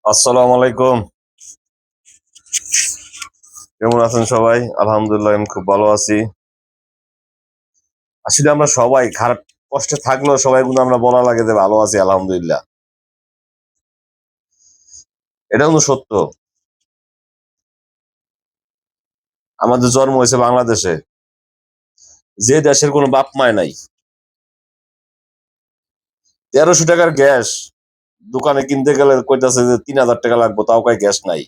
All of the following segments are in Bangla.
আসসালামু আলাইকুম। কেমন আছেন সবাই? আলহামদুলিল্লাহ আমি খুব ভালো আছি। আসলে আমরা সবাই খারাপ কষ্টে থাকলেও সবাই কিন্তু আমরা বলা লাগে যে ভালো আছি আলহামদুলিল্লাহ। এটা কিন্তু সত্য। আমাদের জন্ম হয়েছে বাংলাদেশে। যে দেশের কোনো বাপ মায় নাই। ১৩০০ টাকার গ্যাস দোকানে কিনতে গেলে কইতাছে যে ৩,০০০ টাকা লাগবে তাও কয় গ্যাস নাই।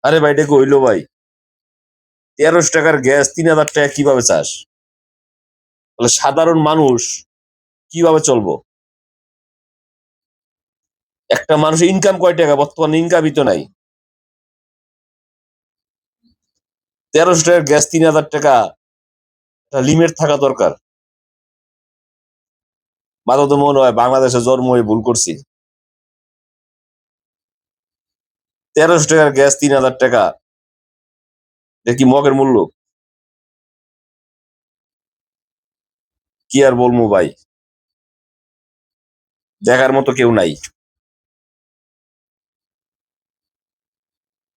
আরে ভাই এটা কি হইলো ভাই? ১৩০০ টাকার গ্যাস ৩,০০০ টাকা কিভাবে চাস? তাহলে সাধারণ মানুষ কিভাবে চলবো? একটা মানুষের ইনকাম কয় টাকা? বর্তমানে ইনকামই তো নাই। ১৩০০ টাকার গ্যাস ৩,০০০ টাকা একটা লিমিট থাকা দরকার। মাঝে তো মনে হয় বাংলাদেশে জন্ম হয়ে ভুল করছি। ১৩০০ টাকার গ্যাস ৩,০০০ টাকা এটা কি মগের মূল্য? কি আর বলবো ভাই? দেখার মতো কেউ নাই।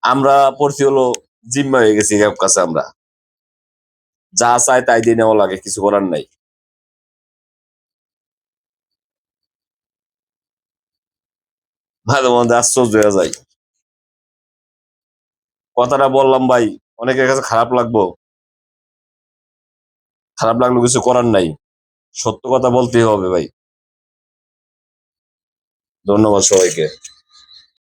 আমরা পড়ছি হলো জিম্মা হয়ে গেছি কারো কাছে আমরা। যা চাই তাই দিয়ে নেওয়া লাগে, কিছু করার নাই। মাঝে মধ্যে আশ্চর্য হয়ে যায়। কথাটা বললাম ভাই, অনেকের কাছে খারাপ লাগবো। খারাপ লাগলেও কিছু করার নাই। সত্য কথা বলতেই হবে ভাই। ধন্যবাদ সবাইকে।